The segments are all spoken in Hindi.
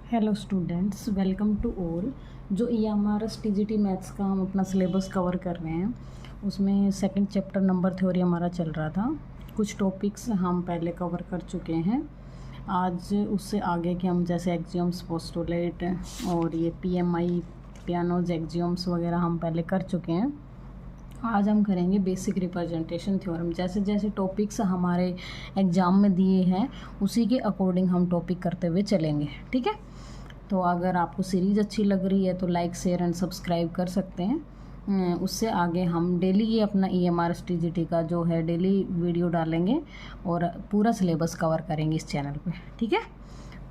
Hello students, welcome to all. जो ये हमारा टीजीटी मैथ्स का हम अपना सिलेबस कवर कर रहे हैं, उसमें सेकंड चैप्टर नंबर थ्योरी हमारा चल रहा था। कुछ टॉपिक्स हम पहले कवर कर चुके हैं। आज उससे आगे के हम जैसे एक्सियोम्स, पोस्टुलेट और ये पीएमआई, पियानोज, एक्सियोम्स वगैरह हम पहले कर चुके हैं। आज हम करेंगे बेसिक रिप्रेजेंटेशन थ्योरम। जैसे जैसे टॉपिक्स हमारे एग्ज़ाम में दिए हैं उसी के अकॉर्डिंग हम टॉपिक करते हुए चलेंगे, ठीक है। तो अगर आपको सीरीज़ अच्छी लग रही है तो लाइक, शेयर एंड सब्सक्राइब कर सकते हैं। उससे आगे हम डेली ये अपना EMRS-TGT का जो है डेली वीडियो डालेंगे और पूरा सिलेबस कवर करेंगे इस चैनल पे, ठीक है।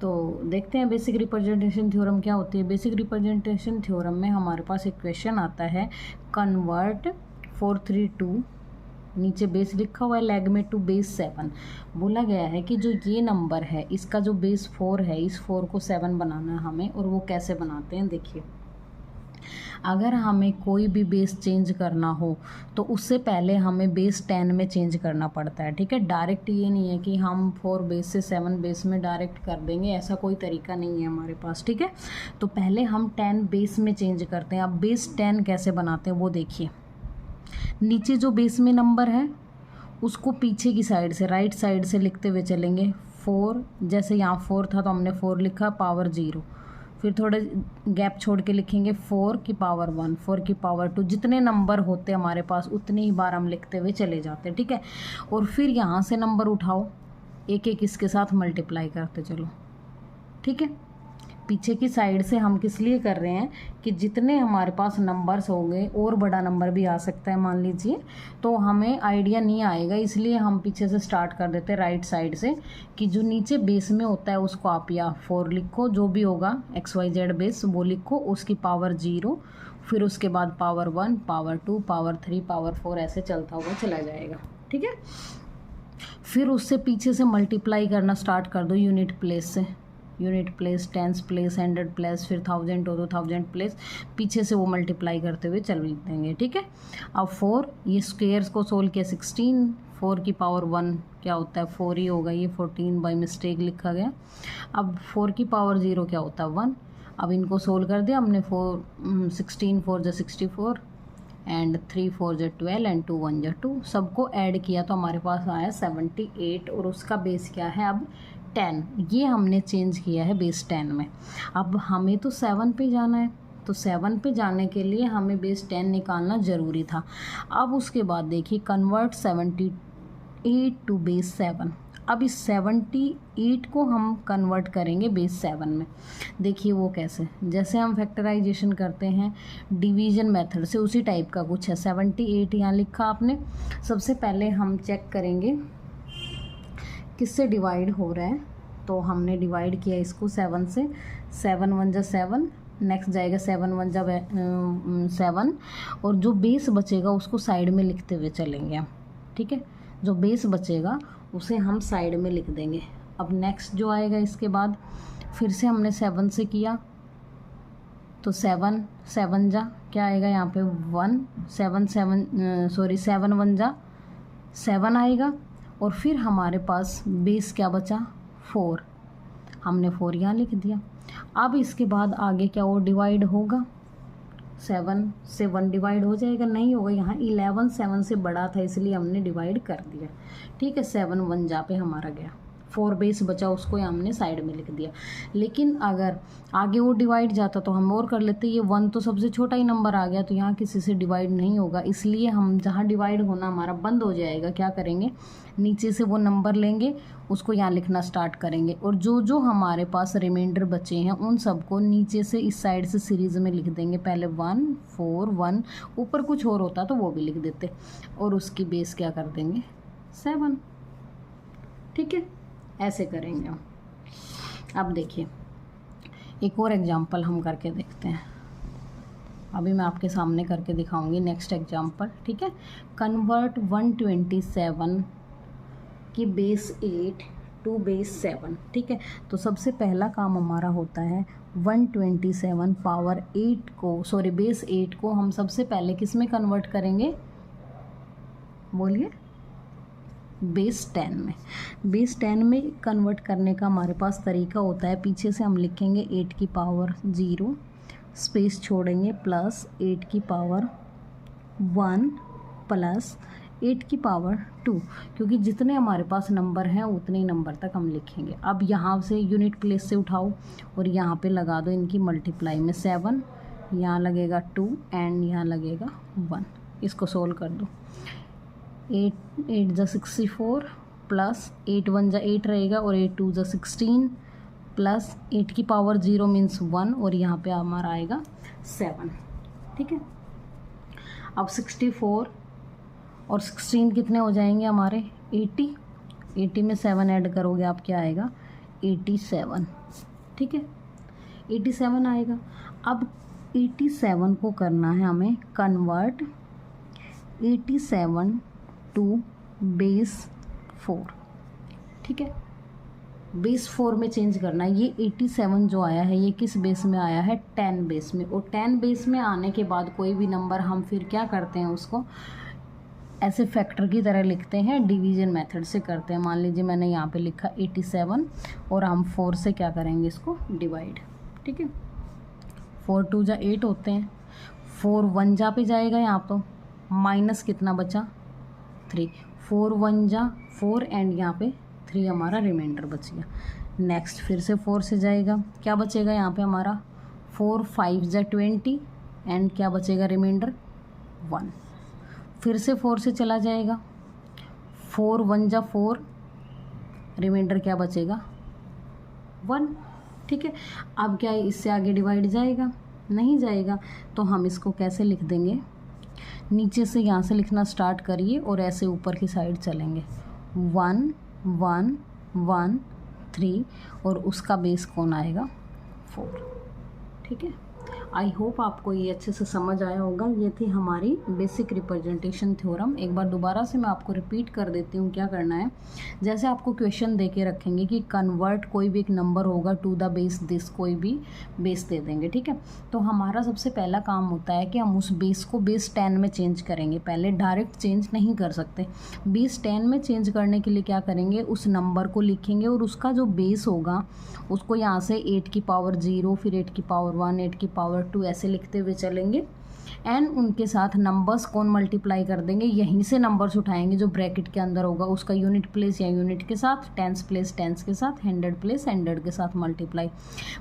तो देखते हैं बेसिक रिप्रेजेंटेशन थ्योरम क्या होती है। बेसिक रिप्रेजेंटेशन थ्योरम में हमारे पास एक क्वेश्चन आता है, कन्वर्ट 432, नीचे बेस लिखा हुआ है लेग में, टू बेस 7। बोला गया है कि जो ये नंबर है इसका जो बेस 4 है, इस 4 को 7 बनाना है हमें। और वो कैसे बनाते हैं देखिए। अगर हमें कोई भी बेस चेंज करना हो तो उससे पहले हमें बेस 10 में चेंज करना पड़ता है, ठीक है। डायरेक्ट ये नहीं है कि हम 4 बेस से 7 बेस में डायरेक्ट कर देंगे, ऐसा कोई तरीका नहीं है हमारे पास, ठीक है। तो पहले हम 10 बेस में चेंज करते हैं। अब बेस 10 कैसे बनाते हैं वो देखिए। नीचे जो बेस में नंबर है उसको पीछे की साइड से, राइट साइड से लिखते हुए चलेंगे। 4, जैसे यहाँ 4 था तो हमने 4 लिखा, पावर 0। फिर थोड़े गैप छोड़ के लिखेंगे 4 की पावर 1, 4 की पावर 2। जितने नंबर होते हमारे पास उतनी ही बार हम लिखते हुए चले जाते हैं, ठीक है। और फिर यहाँ से नंबर उठाओ, एक एक इसके साथ मल्टीप्लाई करते चलो, ठीक है। पीछे की साइड से हम किस लिए कर रहे हैं कि जितने हमारे पास नंबर्स होंगे और बड़ा नंबर भी आ सकता है मान लीजिए, तो हमें आइडिया नहीं आएगा, इसलिए हम पीछे से स्टार्ट कर देते हैं राइट साइड से। कि जो नीचे बेस में होता है उसको आप या 4 लिखो, जो भी होगा XYZ बेस वो लिखो, उसकी पावर 0, फिर उसके बाद पावर 1, पावर 2, पावर 3, पावर 4, ऐसे चलता हुआ चला जाएगा, ठीक है। फिर उससे पीछे से मल्टीप्लाई करना स्टार्ट कर दो यूनिट प्लेस से, unit place, tens place, 100 place, फिर 1000 हो तो 1000 प्लेस, पीछे से वो मल्टीप्लाई करते हुए चल देंगे, ठीक है। अब 4, ये स्क्वेयर्स को सोल्व किया 16, 4 की पावर 1 क्या होता है, 4 ही होगा, ये 14 बाई मिस्टेक लिखा गया। अब 4 की पावर 0 क्या होता है, 1। अब इनको सोल्व कर दिया हमने। 16 4 जा 64 एंड 3 4 जा 12 एंड 2 1 जा 2। सबको ऐड किया तो हमारे पास आया 78 और उसका बेस क्या है अब 10। ये हमने चेंज किया है बेस 10 में। अब हमें तो 7 पे जाना है, तो 7 पे जाने के लिए हमें बेस 10 निकालना ज़रूरी था। अब उसके बाद देखिए, कन्वर्ट 78 टू बेस 7। अब इस 78 को हम कन्वर्ट करेंगे बेस 7 में। देखिए वो कैसे, जैसे हम फैक्टराइजेशन करते हैं डिवीजन मेथड से, उसी टाइप का कुछ है। 78 यहाँ लिखा आपने। सबसे पहले हम चेक करेंगे किससे डिवाइड हो रहा है। तो हमने डिवाइड किया इसको 7 से, 7 1 जा 7, नेक्स्ट जाएगा 7 1 जा 7, और जो बेस बचेगा उसको साइड में लिखते हुए चलेंगे हम, ठीक है। जो बेस बचेगा उसे हम साइड में लिख देंगे। अब नेक्स्ट जो आएगा इसके बाद, फिर से हमने 7 से किया तो 7 7 जा क्या आएगा यहाँ पे 1, 7 1 जा 7 आएगा। और फिर हमारे पास बेस क्या बचा, 4। हमने 4 यहाँ लिख दिया। अब इसके बाद आगे क्या वो डिवाइड होगा, 7 से 1 डिवाइड हो जाएगा, नहीं होगा। यहाँ 11 7 से बड़ा था इसलिए हमने डिवाइड कर दिया, ठीक है। 7 1 जा पे हमारा गया, 4 बेस बचा, उसको हमने साइड में लिख दिया। लेकिन अगर आगे वो डिवाइड जाता तो हम और कर लेते। ये 1 तो सबसे छोटा ही नंबर आ गया, तो यहाँ किसी से डिवाइड नहीं होगा, इसलिए हम जहाँ डिवाइड होना हमारा बंद हो जाएगा, क्या करेंगे, नीचे से वो नंबर लेंगे, उसको यहाँ लिखना स्टार्ट करेंगे। और जो जो हमारे पास रिमाइंडर बचे हैं उन सबको नीचे से इस साइड से सीरीज़ में लिख देंगे। पहले 1 4 1, ऊपर कुछ और होता तो वो भी लिख देते, और उसकी बेस क्या कर देंगे 7, ठीक है। ऐसे करेंगे हम। अब देखिए एक और एग्जांपल हम करके देखते हैं। अभी मैं आपके सामने करके दिखाऊंगी नेक्स्ट एग्जांपल, ठीक है। कन्वर्ट 127 की बेस 8 टू बेस 7, ठीक है। तो सबसे पहला काम हमारा होता है 127 पावर 8 को, सॉरी बेस 8 को हम सबसे पहले किस में कन्वर्ट करेंगे, बोलिए, बेस 10 में। बेस 10 में कन्वर्ट करने का हमारे पास तरीका होता है, पीछे से हम लिखेंगे 8 की पावर 0 स्पेस छोड़ेंगे प्लस 8 की पावर 1 प्लस 8 की पावर 2, क्योंकि जितने हमारे पास नंबर हैं उतने ही नंबर तक हम लिखेंगे। अब यहाँ से यूनिट प्लेस से उठाओ और यहाँ पे लगा दो इनकी मल्टीप्लाई में 7, यहाँ लगेगा 2 एंड यहाँ लगेगा 1। इसको सोल्व कर दो। 8 8 जा 64 प्लस 8 1 जा 8 रहेगा और 8 2 जा 16 प्लस 8 की पावर 0 मीन्स 1 और यहाँ पे हमारा आएगा 7। ठीक है, अब 64 और 16 कितने हो जाएंगे हमारे 80। 80 में 7 ऐड करोगे आप, क्या आएगा 87। ठीक है, 87 आएगा। अब 87 को करना है हमें कन्वर्ट 87 टू बेस 4। ठीक है, बेस 4 में चेंज करना है। ये 87 जो आया है ये किस बेस में आया है, 10 बेस में। और 10 बेस में आने के बाद कोई भी नंबर हम फिर क्या करते हैं, उसको ऐसे फैक्टर की तरह लिखते हैं, डिवीजन मेथड से करते हैं। मान लीजिए मैंने यहाँ पे लिखा 87 और हम 4 से क्या करेंगे, इसको डिवाइड। ठीक है, 4 2 जा 8 होते हैं, 4 1 जा पे जाएगा यहाँ तो माइनस कितना बचा 3, 4 1 जा 4 एंड यहाँ पे 3 हमारा रिमाइंडर बच गया। नेक्स्ट फिर से 4 से जाएगा, क्या बचेगा यहाँ पे हमारा 4 5 जा 20 एंड क्या बचेगा रिमाइंडर 1। फिर से 4 से चला जाएगा, 4 1 जा 4 रिमाइंडर क्या बचेगा 1। ठीक है, अब क्या इससे आगे डिवाइड जाएगा, नहीं जाएगा, तो हम इसको कैसे लिख देंगे, नीचे से यहाँ से लिखना स्टार्ट करिए और ऐसे ऊपर की साइड चलेंगे 1 1 1 3 और उसका बेस कौन आएगा 4। ठीक है, आई होप आपको ये अच्छे से समझ आया होगा। ये थी हमारी बेसिक रिप्रेजेंटेशन थ्योरम। एक बार दोबारा से मैं आपको रिपीट कर देती हूँ क्या करना है। जैसे आपको क्वेश्चन दे के रखेंगे कि कन्वर्ट कोई भी एक नंबर होगा टू द बेस दिस, कोई भी बेस दे देंगे। ठीक है, तो हमारा सबसे पहला काम होता है कि हम उस बेस को बेस 10 में चेंज करेंगे। पहले डायरेक्ट चेंज नहीं कर सकते, बेस 10 में चेंज करने के लिए क्या करेंगे, उस नंबर को लिखेंगे और उसका जो बेस होगा उसको यहाँ से 8 की पावर 0 फिर 8 की पावर 1 8 की पावर 2 ऐसे लिखते हुए चलेंगे एंड उनके साथ नंबर्स कौन मल्टीप्लाई कर देंगे, यहीं से नंबर्स उठाएंगे जो ब्रैकेट के अंदर होगा उसका यूनिट प्लेस या यूनिट के साथ, टेंस प्लेस टेंस के साथ, हंड्रेड प्लेस हंड्रेड के साथ मल्टीप्लाई।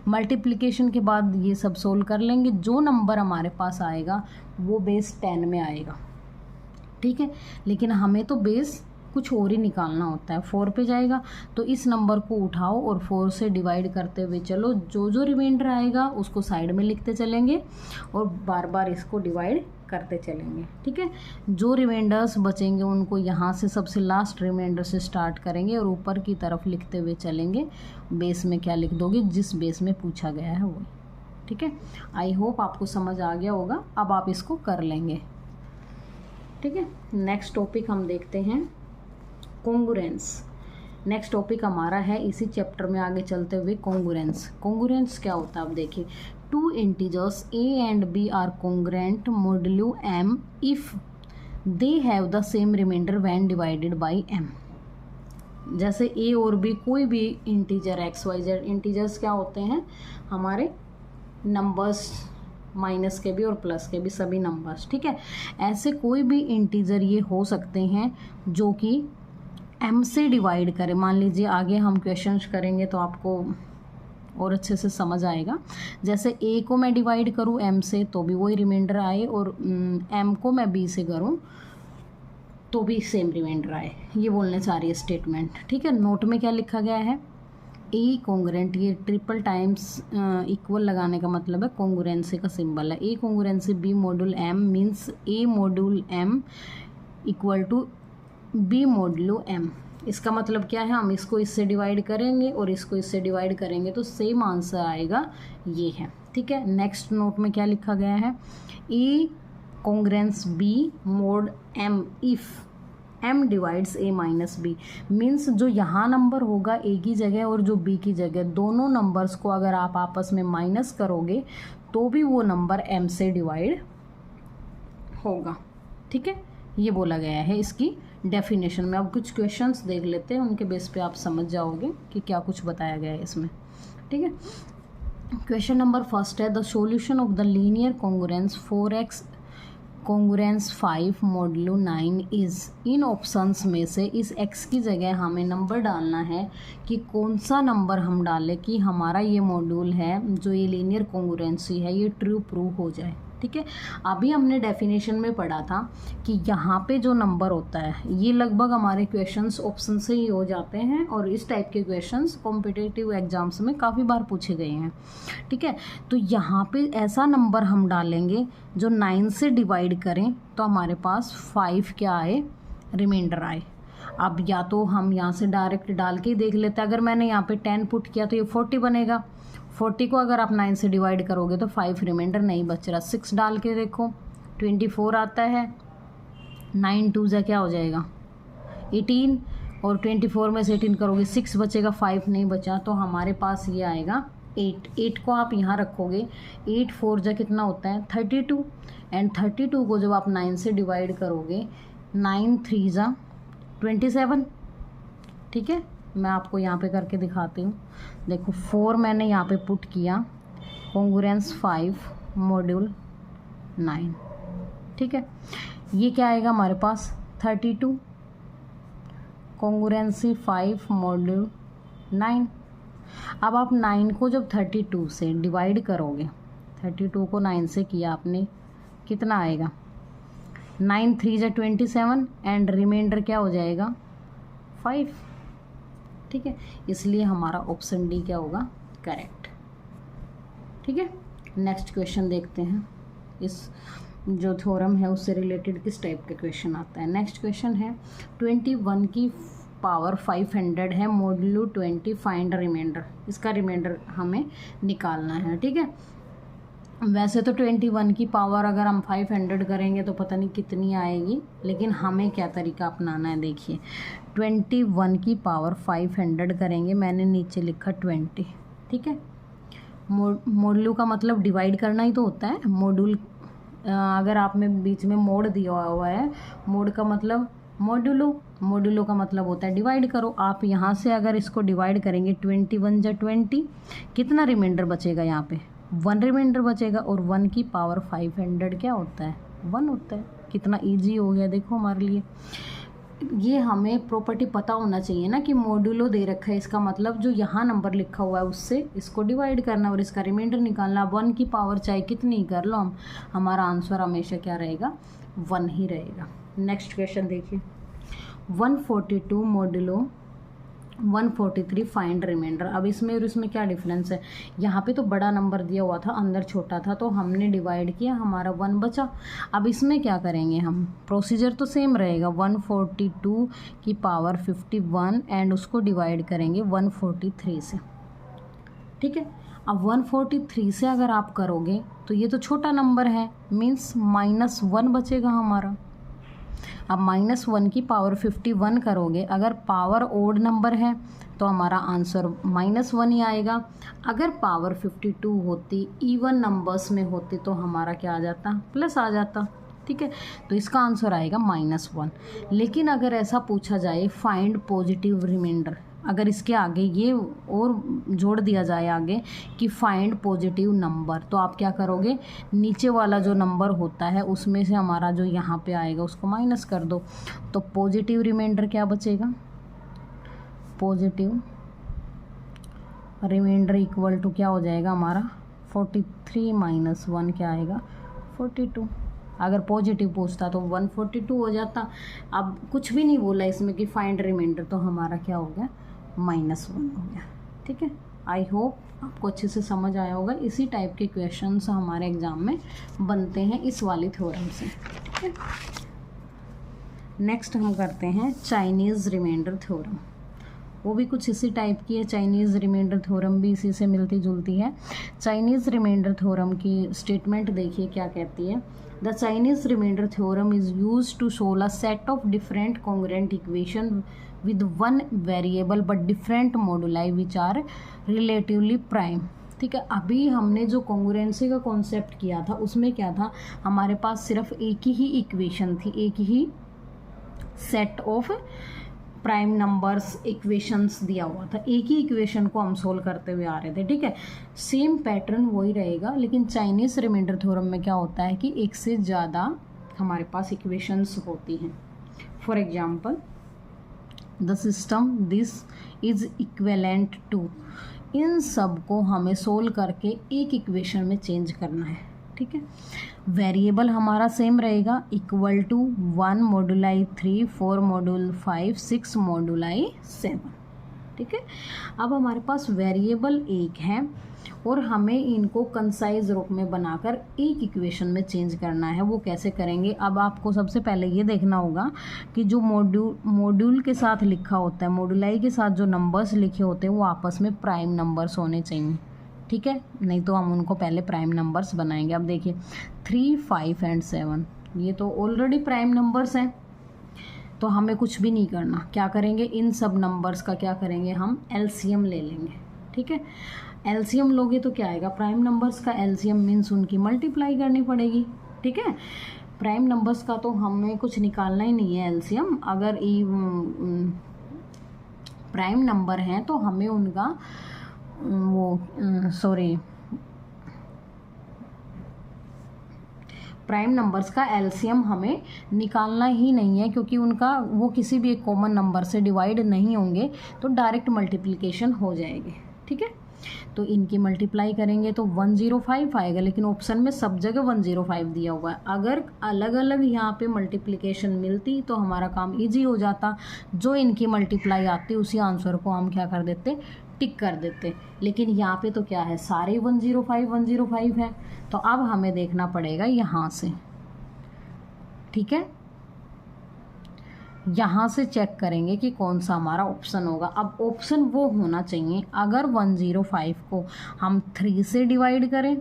मल्टीप्लिकेशन के बाद ये सब सोल्व कर लेंगे, जो नंबर हमारे पास आएगा वो बेस 10 में आएगा। ठीक है, लेकिन हमें तो बेस कुछ और ही निकालना होता है, 4 पे जाएगा तो इस नंबर को उठाओ और 4 से डिवाइड करते हुए चलो, जो जो रिमाइंडर आएगा उसको साइड में लिखते चलेंगे और बार बार इसको डिवाइड करते चलेंगे। ठीक है, जो रिमाइंडर्स बचेंगे उनको यहाँ से सबसे लास्ट रिमाइंडर से स्टार्ट करेंगे और ऊपर की तरफ लिखते हुए चलेंगे। बेस में क्या लिख दोगे, जिस बेस में पूछा गया है वो। ठीक है, आई होप आपको समझ आ गया होगा। अब आप इसको कर लेंगे। ठीक है, नेक्स्ट टॉपिक हम देखते हैं कॉन्ग्रुएंस। नेक्स्ट टॉपिक हमारा है इसी चैप्टर में आगे चलते हुए कॉन्ग्रुएंस। कॉन्ग्रुएंस क्या होता है, आप देखिए, two integers a and b are congruent modulo m if they have the same remainder when divided by m। जैसे a और b कोई भी integer x y z, integers क्या होते हैं हमारे नंबर्स, माइनस के भी और प्लस के भी सभी नंबर्स। ठीक है, ऐसे कोई भी इंटीजर ये हो सकते हैं जो कि m से डिवाइड करें। मान लीजिए आगे हम क्वेश्चंस करेंगे तो आपको और अच्छे से समझ आएगा। जैसे a को मैं डिवाइड करूँ m से तो भी वही रिमाइंडर आए और m को मैं b से करूँ तो भी सेम रिमाइंडर आए, ये बोलने चाह रही है स्टेटमेंट। ठीक है, नोट में क्या लिखा गया है, ए कॉन्ग्रुएंट, ये ट्रिपल टाइम्स इक्वल लगाने का मतलब है कॉन्ग्रुएंसी का सिंबल है। A congruency B module m means a module m equal to b modulo m। इसका मतलब क्या है, हम इसको इससे डिवाइड करेंगे और इसको इससे डिवाइड करेंगे तो सेम आंसर आएगा, ये है। ठीक है, नेक्स्ट नोट में क्या लिखा गया है, a congruence b mode m if m divides a minus b। Means जो यहाँ नंबर होगा a की जगह और जो b की जगह, दोनों नंबर्स को अगर आप आपस में माइनस करोगे तो भी वो नंबर m से डिवाइड होगा। ठीक है, ये बोला गया है इसकी डेफिनेशन में। अब कुछ क्वेश्चंस देख लेते हैं, उनके बेस पे आप समझ जाओगे कि क्या कुछ बताया गया है इसमें। ठीक है, क्वेश्चन नंबर फर्स्ट है the solution of the linear congruence 4x congruence 5 modulo 9 is. In options में से इस x की जगह हमें नंबर डालना है कि कौन सा नंबर हम डालें कि हमारा ये मॉड्यूल है जो ये लीनियर कॉन्ग्रुएंसी है ये ट्रू प्रूव हो जाए। ठीक है, अभी हमने डेफिनेशन में पढ़ा था कि यहाँ पे जो नंबर होता है ये लगभग हमारे क्वेश्चंस ऑप्शन से ही हो जाते हैं, और इस टाइप के क्वेश्चंस कॉम्पिटिटिव एग्जाम्स में काफ़ी बार पूछे गए हैं। ठीक है, तो यहाँ पे ऐसा नंबर हम डालेंगे जो 9 से डिवाइड करें तो हमारे पास 5 क्या आए, रिमाइंडर आए। अब या तो हम यहाँ से डायरेक्ट डाल के ही देख लेते हैं, अगर मैंने यहाँ पे 10 पुट किया तो ये 40 बनेगा। 40 को अगर आप 9 से डिवाइड करोगे तो 5 रिमाइंडर नहीं बच रहा। 6 डाल के देखो 24 आता है, 9 2 जा क्या हो जाएगा 18, और 24 में से 18 करोगे 6 बचेगा, 5 नहीं बचा, तो हमारे पास ये आएगा 8 को आप यहाँ रखोगे, 8 4 जा कितना होता है 32, एंड 32 को जब आप 9 से डिवाइड करोगे 9 3 जा 27। ठीक है, मैं आपको यहाँ पे करके दिखाती हूँ। देखो 4 मैंने यहाँ पे पुट किया, कॉन्ग्रुएंस 5 मॉड्यूल 9। ठीक है, ये क्या आएगा हमारे पास 32 कॉन्ग्रुएंसी 5 मॉड्यूल 9। अब आप 9 को जब 32 से डिवाइड करोगे, 32 को 9 से किया आपने, कितना आएगा 9 3 जा 27, एंड रिमाइंडर क्या हो जाएगा 5। ठीक है, इसलिए हमारा ऑप्शन डी क्या होगा, करेक्ट। ठीक है, नेक्स्ट क्वेश्चन देखते हैं, इस जो थ्योरम है उससे रिलेटेड किस टाइप का क्वेश्चन आता है। नेक्स्ट क्वेश्चन है 21 की पावर 500 है, मॉड्यूलो 20 फाइंड रिमाइंडर। इसका रिमाइंडर हमें निकालना है। ठीक है, वैसे तो 21 की पावर अगर हम 500 करेंगे तो पता नहीं कितनी आएगी, लेकिन हमें क्या तरीका अपनाना है, देखिए 21 की पावर 500 करेंगे, मैंने नीचे लिखा 20। ठीक है, मॉड्यूल का मतलब डिवाइड करना ही तो होता है। मॉड्यूल अगर आप में बीच में मोड दिया हुआ है, मोड का मतलब मॉड्यूलो का मतलब होता है डिवाइड करो। आप यहाँ से अगर इसको डिवाइड करेंगे 21 जा 20, कितना रिमाइंडर बचेगा, यहाँ पे 1 रिमाइंडर बचेगा, और 1 की पावर 500 क्या होता है 1 होता है। कितना इजी हो गया देखो हमारे लिए। ये हमें प्रॉपर्टी पता होना चाहिए ना कि मॉड्यूलो दे रखा है, इसका मतलब जो यहाँ नंबर लिखा हुआ है उससे इसको डिवाइड करना और इसका रिमाइंडर निकालना। 1 की पावर चाहे कितनी ही कर लो हम, हमारा आंसर हमेशा क्या रहेगा 1 ही रहेगा। नेक्स्ट क्वेश्चन देखिए 142 मॉड्यूलो 143 फाइंड रिमाइंडर। अब इसमें और इसमें क्या डिफरेंस है, यहाँ पे तो बड़ा नंबर दिया हुआ था, अंदर छोटा था, तो हमने डिवाइड किया, हमारा 1 बचा। अब इसमें क्या करेंगे हम, प्रोसीजर तो सेम रहेगा, 142 की पावर 51 एंड उसको डिवाइड करेंगे 143 से। ठीक है, अब 143 से अगर आप करोगे तो ये तो छोटा नंबर है, मीन्स -1 बचेगा हमारा। अब -1 की पावर 51 करोगे, अगर पावर ओड नंबर है तो हमारा आंसर -1 ही आएगा। अगर पावर 52 होती, इवन नंबर्स में होती, तो हमारा क्या आ जाता, प्लस आ जाता। ठीक है, तो इसका आंसर आएगा -1। लेकिन अगर ऐसा पूछा जाए फाइंड पॉजिटिव रिमाइंडर, अगर इसके आगे ये और जोड़ दिया जाए आगे कि फाइंड पॉजिटिव नंबर, तो आप क्या करोगे, नीचे वाला जो नंबर होता है उसमें से हमारा जो यहाँ पे आएगा उसको माइनस कर दो, तो पॉजिटिव रिमाइंडर क्या बचेगा, पॉजिटिव रिमाइंडर इक्वल टू क्या हो जाएगा हमारा 43 - 1 क्या आएगा 42। अगर पॉजिटिव पूछता तो 142 हो जाता। अब कुछ भी नहीं बोला इसमें कि फाइंड रिमाइंडर, तो हमारा क्या हो गया -1 हो गया। ठीक है, आई होप आपको अच्छे से समझ आया होगा। इसी टाइप के क्वेश्चंस हमारे एग्ज़ाम में बनते हैं इस वाली थ्योरम से। ठीक है, नेक्स्ट हम करते हैं चाइनीज़ रिमाइंडर थ्योरम। वो भी कुछ इसी टाइप की है, चाइनीज़ रिमाइंडर थ्योरम भी इसी से मिलती जुलती है। चाइनीज़ रिमाइंडर थ्योरम की स्टेटमेंट देखिए क्या कहती है। The Chinese remainder theorem is use to solve a set of different congruent equation with one variable but different moduli which are relatively prime। ठीक है, अभी हमने जो कॉन्ग्रुएंसी का कॉन्सेप्ट किया था उसमें क्या था, हमारे पास सिर्फ एक ही इक्वेशन थी, एक ही set of prime numbers equations दिया हुआ था, एक ही इक्वेशन को हम सोल्व करते हुए आ रहे थे, ठीक है। सेम पैटर्न वही रहेगा, लेकिन चाइनीज़ रिमाइंडर थ्योरम में क्या होता है कि एक से ज़्यादा हमारे पास इक्वेशंस होती हैं। For example the system this is equivalent to, इन सब को हमें सोल्व करके एक इक्वेशन में चेंज करना है, ठीक है। वेरिएबल हमारा सेम रहेगा, इक्वल टू 1 मॉडुलाई 3, 4 मॉड्यूल 5, 6 मॉडुलाई 7, ठीक है। अब हमारे पास वेरिएबल एक है और हमें इनको कंसाइज रूप में बनाकर एक इक्वेशन में चेंज करना है। वो कैसे करेंगे? अब आपको सबसे पहले ये देखना होगा कि जो मॉड्यूल के साथ लिखा होता है, मॉडुलाई के साथ जो नंबर्स लिखे होते हैं वो आपस में प्राइम नंबर्स होने चाहिए, ठीक है, नहीं तो हम उनको पहले प्राइम नंबर्स बनाएंगे। अब देखिए 3, 5 एंड 7 ये तो ऑलरेडी प्राइम नंबर्स हैं, तो हमें कुछ भी नहीं करना। क्या करेंगे? इन सब नंबर्स का क्या करेंगे? हम एलसीएम ले लेंगे, ठीक है। एलसीएम लोगे तो क्या आएगा? प्राइम नंबर्स का एलसीएम मीन्स उनकी मल्टीप्लाई करनी पड़ेगी, ठीक है। प्राइम नंबर्स का तो हमें कुछ निकालना ही नहीं है एलसीएम। अगर प्राइम नंबर हैं तो हमें उनका प्राइम नंबर्स का एलसीएम हमें निकालना ही नहीं है, क्योंकि उनका वो किसी भी एक कॉमन नंबर से डिवाइड नहीं होंगे, तो डायरेक्ट मल्टीप्लिकेशन हो जाएगी, ठीक है। तो इनकी मल्टीप्लाई करेंगे तो 105 आएगा, लेकिन ऑप्शन में सब जगह 105 दिया हुआ है। अगर अलग अलग यहाँ पे मल्टीप्लिकेशन मिलती तो हमारा काम इजी हो जाता। जो इनकी मल्टीप्लाई आती उसी आंसर को हम क्या कर देते? टिक कर देते। लेकिन यहाँ पे तो क्या है? सारे 105 है। तो अब हमें देखना पड़ेगा यहाँ से, ठीक है। यहाँ से चेक करेंगे कि कौन सा हमारा ऑप्शन होगा। अब ऑप्शन वो होना चाहिए, अगर 105 को हम 3 से डिवाइड करें,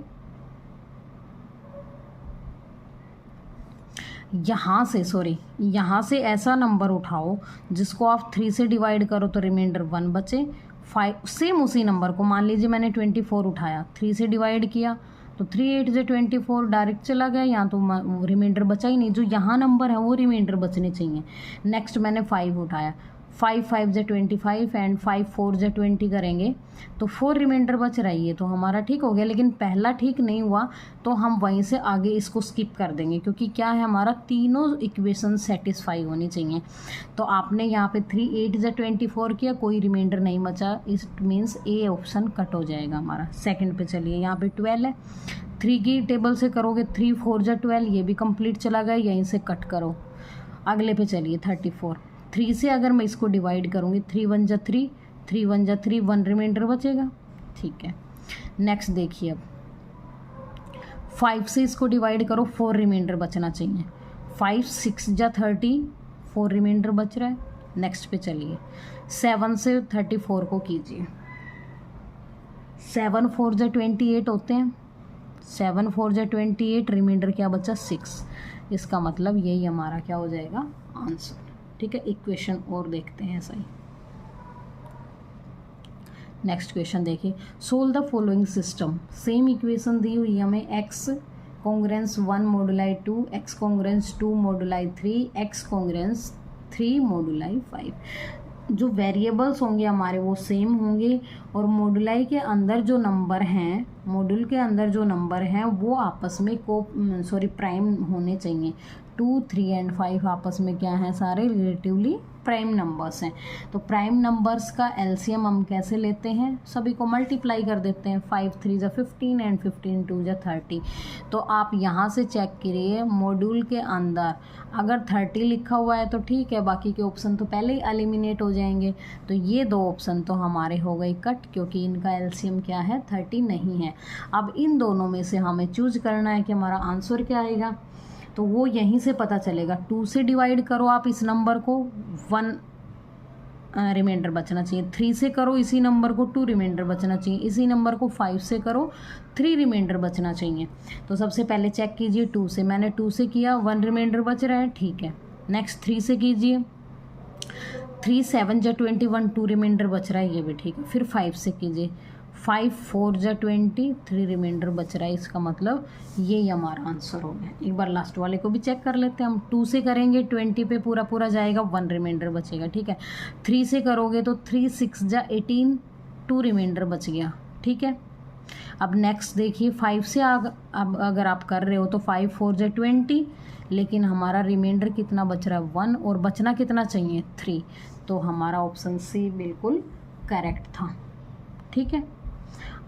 यहाँ से ऐसा नंबर उठाओ जिसको आप 3 से डिवाइड करो तो रिमाइंडर 1 बचे। 5 सेम उसी नंबर को, मान लीजिए मैंने 24 उठाया, 3 से डिवाइड किया तो 3 8 से 24 डायरेक्ट चला गया, यहाँ तो रिमाइंडर बचा ही नहीं। जो यहाँ नंबर है वो रिमाइंडर बचने चाहिए। नेक्स्ट मैंने 5 उठाया, 5 5 से 25 एंड 5 4 से 20 करेंगे तो 4 रिमाइंडर बच रही है, तो हमारा ठीक हो गया। लेकिन पहला ठीक नहीं हुआ तो हम वहीं से आगे इसको स्किप कर देंगे, क्योंकि क्या है, हमारा तीनों इक्वेशन सेटिस्फाई होनी चाहिए। तो आपने यहाँ पे 3 8 से 24 किया, कोई रिमाइंडर नहीं बचा, इस मीन्स ए ऑप्शन कट हो जाएगा हमारा। सेकंड पे चलिए, यहाँ पे 12 है, 3 की टेबल से करोगे 3 4 से 12, ये भी कंप्लीट चला गया, यहीं से कट करो। अगले पे चलिए 34, 3 से अगर मैं इसको डिवाइड करूँगी, 3 1 जा 3, 3 1 जा 3, 1 रिमाइंडर बचेगा, ठीक है। नेक्स्ट देखिए, अब 5 से इसको डिवाइड करो, 4 रिमाइंडर बचना चाहिए। 5 6 जा 30, 4 रिमाइंडर बच रहा है। नेक्स्ट पे चलिए, 7 से 34 को कीजिए, 7 4 जा 28 होते हैं, 7 4 जा 28, रिमाइंडर क्या बचा? 6। इसका मतलब यही हमारा क्या हो जाएगा? आंसर, ठीक है। इक्वेशन और देखते हैं ऐसा ही। नेक्स्ट क्वेश्चन देखिए, solve the following system. Same equation दी हुई है हमें, x congruence 1 modulo 2, x congruence 2 modulo 3, x congruence 3 modulo 5। जो वेरिएबल्स होंगे हमारे वो सेम होंगे, और मॉडुलाई के अंदर जो नंबर हैं, मॉड्यूल के अंदर जो नंबर हैं वो आपस में प्राइम होने चाहिए। 2 3 एंड 5 आपस में क्या हैं? सारे रिलेटिवली प्राइम नंबर्स हैं। तो प्राइम नंबर्स का एलसीएम हम कैसे लेते हैं? सभी को मल्टीप्लाई कर देते हैं, 5 3 जा 15 एंड 15 2 जा 30। तो आप यहाँ से चेक करिए, मॉड्यूल के अंदर अगर 30 लिखा हुआ है तो ठीक है, बाकी के ऑप्शन तो पहले ही एलिमिनेट हो जाएंगे। तो ये 2 ऑप्शन तो हमारे हो गए कट, क्योंकि इनका एलसीएम क्या है? 30 नहीं है। अब इन दोनों में से हमें चूज करना है कि हमारा आंसर क्या आएगा, तो वो यहीं से पता चलेगा। 2 से डिवाइड करो आप इस नंबर को, 1 रिमाइंडर बचना चाहिए। 3 से करो इसी नंबर को, 2 रिमाइंडर बचना चाहिए। इसी नंबर को 5 से करो, 3 रिमाइंडर बचना चाहिए। तो सबसे पहले चेक कीजिए 2 से, मैंने 2 से किया, 1 रिमाइंडर बच रहा है, ठीक है। नेक्स्ट 3 से कीजिए, 3 7 जा 21, 2 रिमाइंडर बच रहा है, ये भी ठीक है। फिर 5 से कीजिए, 5 4 जा 20, 3 रिमाइंडर बच रहा है, इसका मतलब ये हमारा आंसर हो गया। एक बार लास्ट वाले को भी चेक कर लेते हैं हम। 2 से करेंगे 20 पे पूरा पूरा जाएगा, 1 रिमाइंडर बचेगा, ठीक है। 3 से करोगे तो 3 6 जा 18, 2 रिमाइंडर बच गया, ठीक है। अब नेक्स्ट देखिए 5 से अब अगर आप कर रहे हो तो 5 4 जा 20, लेकिन हमारा रिमाइंडर कितना बच रहा है 1, और बचना कितना चाहिए 3, तो हमारा ऑप्शन सी बिल्कुल करेक्ट था, ठीक है।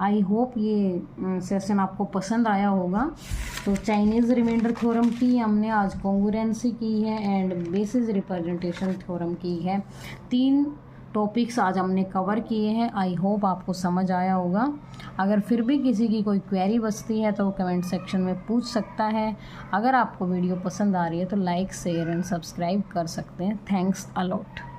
आई होप ये सेशन आपको पसंद आया होगा। तो चाइनीज़ रिमाइंडर थ्योरम की हमने आज कॉन्ग्रुएंसी की है एंड बेसिस रिप्रेजेंटेशन थ्योरम की है। 3 टॉपिक्स आज हमने कवर किए हैं। आई होप आपको समझ आया होगा। अगर फिर भी किसी की कोई क्वेरी बचती है तो वो कमेंट सेक्शन में पूछ सकता है। अगर आपको वीडियो पसंद आ रही है तो लाइक शेयर एंड सब्सक्राइब कर सकते हैं। Thanks a lot.